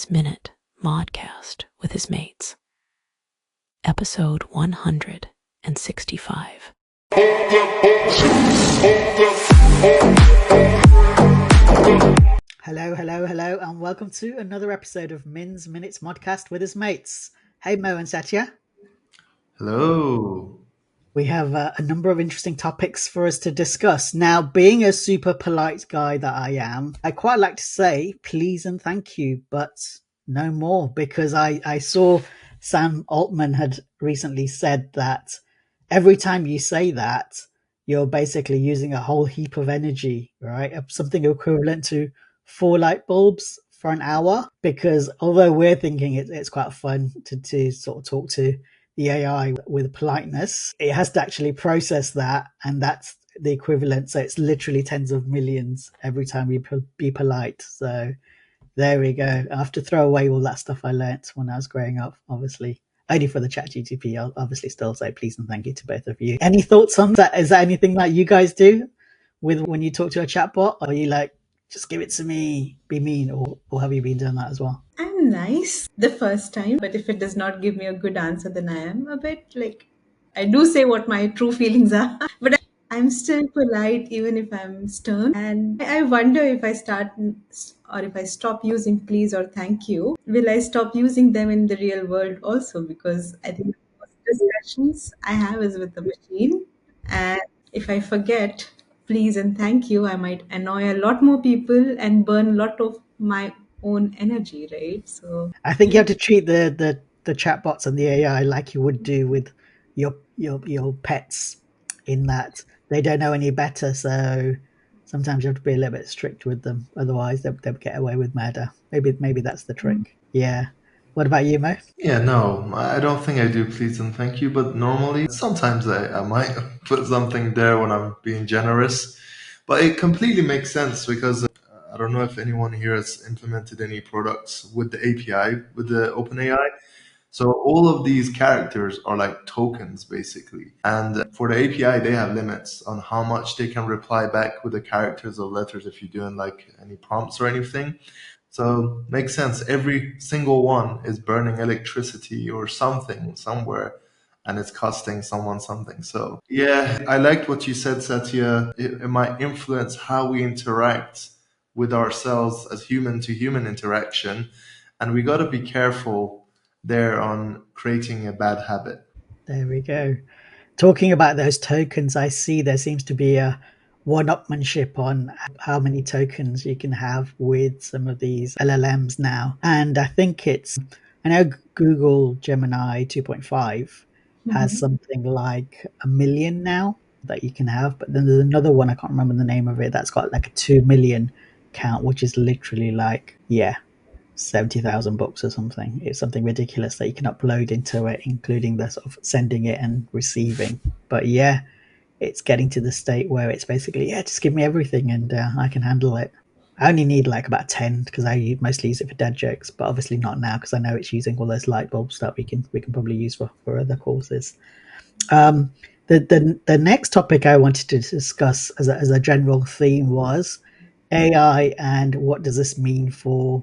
Men's Minute Modcast with his mates. Episode 165. Hello, and welcome to another episode of Min's Minutes Modcast with his mates. Hey, Mo and Satya. Hello. We have a number of interesting topics for us to discuss. Now, being a super polite guy that I am, I quite like to say please and thank you, but no more, because I saw Sam Altman had recently said that every time you say that, you're basically using a whole heap of energy, right? Something equivalent to 4 light bulbs for an hour, because although we're thinking it's quite fun to sort of talk to the AI with politeness, it has to actually process that, and that's the equivalent. So it's literally tens of millions every time we be polite. So there we go. I have to throw away all that stuff I learnt when I was growing up, obviously. Only for the chat GTP, I'll obviously still say please and thank you to both of you. Any thoughts on that? Is that anything that you guys do with when you talk to a chatbot? Or are you like, just give it to me, be mean, or have you been doing that as well? I'm nice the first time, but if it does not give me a good answer, then I am a bit like, I do say what my true feelings are, but I'm still polite even if I'm stern. And I wonder if I start or if I stop using please or thank you, will I stop using them in the real world also? Because I think most discussions I have is with the machine. And if I forget please and thank you, I might annoy a lot more people and burn a lot of my own energy, right? So I think you have to treat the chatbots and the AI like you would do with your pets, in that they don't know any better. So sometimes you have to be a little bit strict with them, otherwise they'll get away with murder. Maybe that's the trick. Yeah. What about you, Mo? Yeah, no, I don't think I do please and thank you, but normally sometimes I might put something there when I'm being generous. But it completely makes sense because I don't know if anyone here has implemented any products with the API, with the OpenAI. So all of these characters are like tokens basically. And for the API, they have limits on how much they can reply back with the characters or letters if you're doing like any prompts or anything. So makes sense. Every single one is burning electricity or something somewhere, and it's costing someone something. So yeah, I liked what you said, Satya. It might influence how we interact with ourselves as human to human interaction. And we got to be careful there on creating a bad habit. There we go. Talking about those tokens, I see there seems to be a one-upmanship on how many tokens you can have with some of these LLMs now. And I know Google Gemini 2.5 has something like 1 million now that you can have, but then there's another one, I can't remember the name of it, that's got like a 2 million count, which is literally like, 70,000 books or something. It's something ridiculous that you can upload into it, including the sort of sending it and receiving. But yeah, it's getting to the state where it's basically, just give me everything and I can handle it. I only need like about 10 because I mostly use it for dad jokes, but obviously not now because I know it's using all those light bulbs that we can probably use for other causes. The next topic I wanted to discuss as a general theme was AI and what does this mean for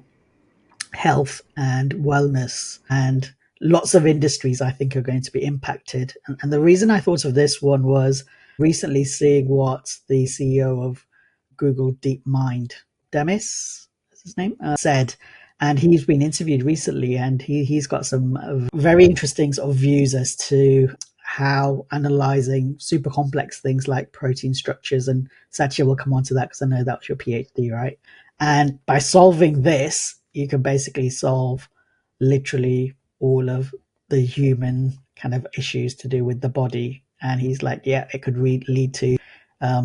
health and wellness, and lots of industries I think are going to be impacted. And the reason I thought of this one was recently seeing what the CEO of Google DeepMind, Demis is his name, said. And he's been interviewed recently, and he's got some very interesting sort of views as to how analyzing super complex things like protein structures, and Satya will come on to that because I know that was your PhD, right? And by solving this, you can basically solve literally all of the human kind of issues to do with the body. And he's like, it could lead to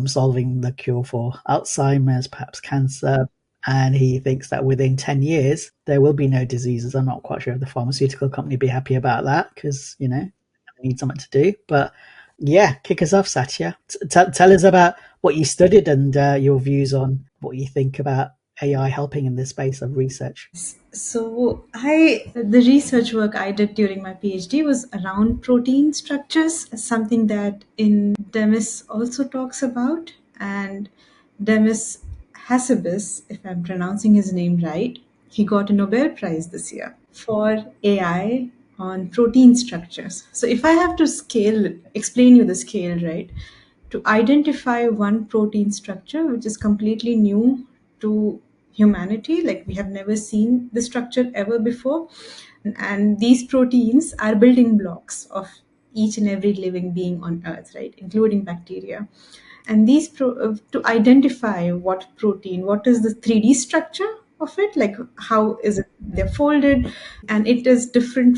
solving the cure for Alzheimer's, perhaps cancer. And he thinks that within 10 years, there will be no diseases. I'm not quite sure if the pharmaceutical company be happy about that because, they need something to do. But yeah, kick us off, Satya. Tell us about what you studied and your views on what you think about AI helping in this space of research. So the research work I did during my PhD was around protein structures, something that in Demis also talks about. And Demis Hassabis, if I'm pronouncing his name right, He got a Nobel Prize this year for AI on protein structures. So if I have to explain you the scale, right? To identify one protein structure which is completely new to humanity, like we have never seen the structure ever before. And these proteins are building blocks of each and every living being on earth, right, including bacteria. And to identify what is the 3D structure of it, like how is it they're folded, and it is different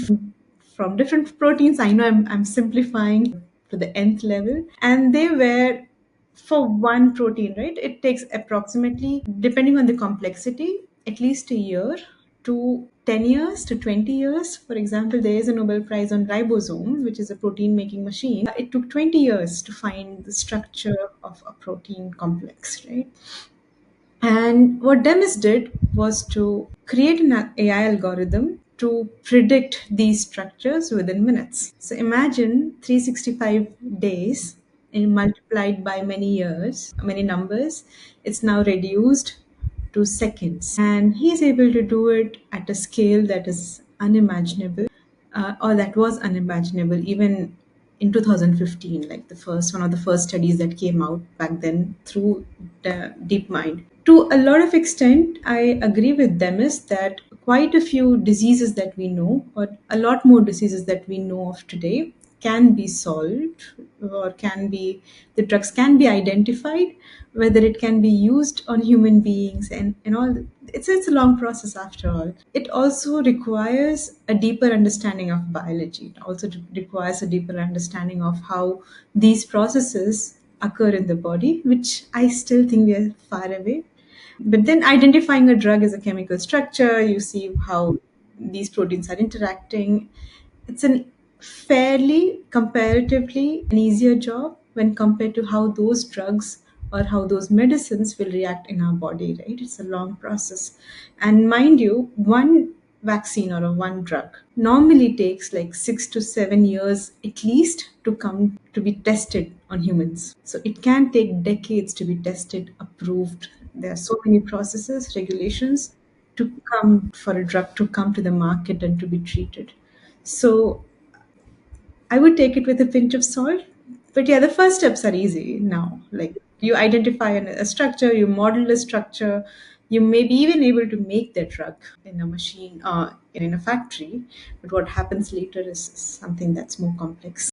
from different proteins. I know I'm simplifying to the nth level, and they were for one protein, right? It takes approximately, depending on the complexity, at least a year to 10 years to 20 years. For example, there is a Nobel Prize on ribosome, which is a protein making machine. It took 20 years to find the structure of a protein complex, right? And what Demis did was to create an AI algorithm to predict these structures within minutes. So imagine 365 days and multiplied by many years, many numbers. It's now reduced to seconds. And he's able to do it at a scale that is unimaginable, or that was unimaginable even in 2015, like the first one of the first studies that came out back then through the DeepMind. To a lot of extent, I agree with Demis that quite a few diseases that we know, or a lot more diseases that we know of today, can be solved, or the drugs can be identified, whether it can be used on human beings and all. It's a long process after all. It also requires a deeper understanding of biology. It also requires a deeper understanding of how these processes occur in the body, which I still think we are far away. But then identifying a drug as a chemical structure, you see how these proteins are interacting. It's an fairly, comparatively, an easier job when compared to how those drugs or how those medicines will react in our body, right? It's a long process. And mind you, one vaccine or a one drug normally takes like 6 to 7 years at least to come to be tested on humans. So it can take decades to be tested, approved. There are so many processes, regulations to come for a drug to come to the market and to be treated. So I would take it with a pinch of salt. But yeah, the first steps are easy now. Like you identify a structure, you model a structure, you may be even able to make that drug in a machine or in a factory. But what happens later is something that's more complex.